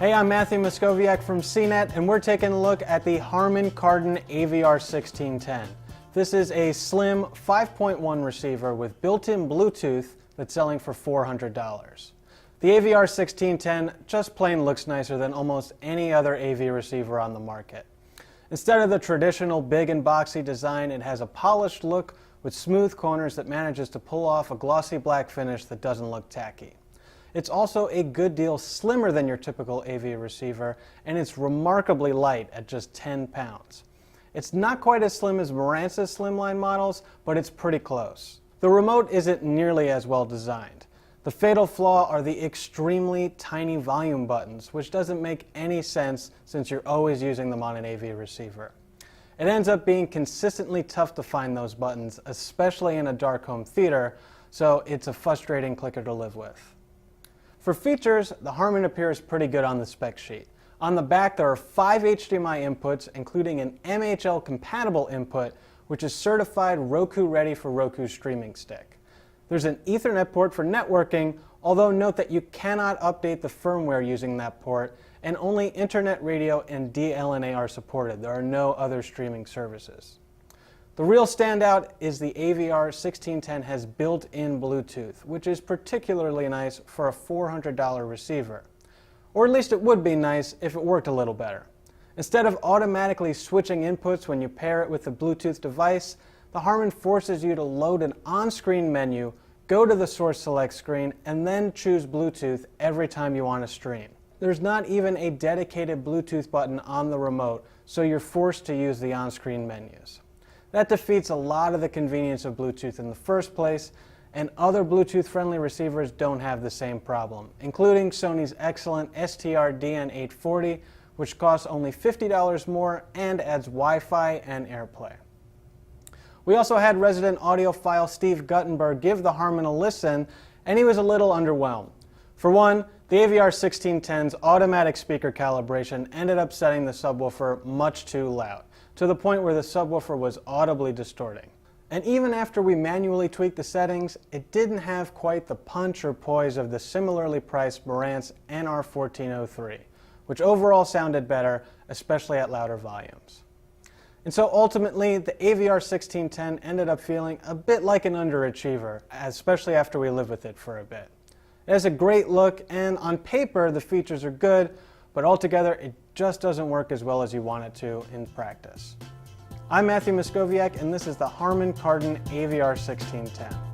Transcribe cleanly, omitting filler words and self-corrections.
Hey, I'm Matthew Moscoviak from CNET, and we're taking a look at the Harman Kardon AVR 1610. This is a slim 5.1 receiver with built-in Bluetooth that's selling for $400. The AVR 1610 just plain looks nicer than almost any other AV receiver on the market. Instead of the traditional big and boxy design, it has a polished look with smooth corners that manages to pull off a glossy black finish that doesn't look tacky. It's also a good deal slimmer than your typical AV receiver, and it's remarkably light at just 10 pounds. It's not quite as slim as Marantz's slimline models, but it's pretty close. The remote isn't nearly as well designed. The fatal flaw are the extremely tiny volume buttons, which doesn't make any sense since you're always using them on an AV receiver. It ends up being consistently tough to find those buttons, especially in a dark home theater, so it's a frustrating clicker to live with. For features, the Harman appears pretty good on the spec sheet. On the back, there are 5 HDMI inputs, including an MHL compatible input, which is certified Roku ready for Roku streaming stick. There's an Ethernet port for networking, although note that you cannot update the firmware using that port, and only internet radio and DLNA are supported. There are no other streaming services. The real standout is the AVR 1610 has built-in Bluetooth, which is particularly nice for a $400 receiver. Or at least it would be nice if it worked a little better. Instead of automatically switching inputs when you pair it with the Bluetooth device, the Harman forces you to load an on-screen menu, go to the source select screen, and then choose Bluetooth every time you want to stream. There's not even a dedicated Bluetooth button on the remote, so you're forced to use the on-screen menus. That defeats a lot of the convenience of Bluetooth in the first place, and other Bluetooth-friendly receivers don't have the same problem, including Sony's excellent STR-DN840, which costs only $50 more and adds Wi-Fi and AirPlay. We also had resident audiophile Steve Guttenberg give the Harman a listen, and he was a little underwhelmed. For one, the AVR 1610's automatic speaker calibration ended up setting the subwoofer much too loud, to the point where the subwoofer was audibly distorting. And even after we manually tweaked the settings, it didn't have quite the punch or poise of the similarly priced Marantz NR1403, which overall sounded better, especially at louder volumes. And so ultimately, the AVR 1610 ended up feeling a bit like an underachiever, especially after we lived with it for a bit. It has a great look, and on paper the features are good, but altogether it just doesn't work as well as you want it to in practice. I'm Matthew Moscoviak, and this is the Harman Kardon AVR 1610.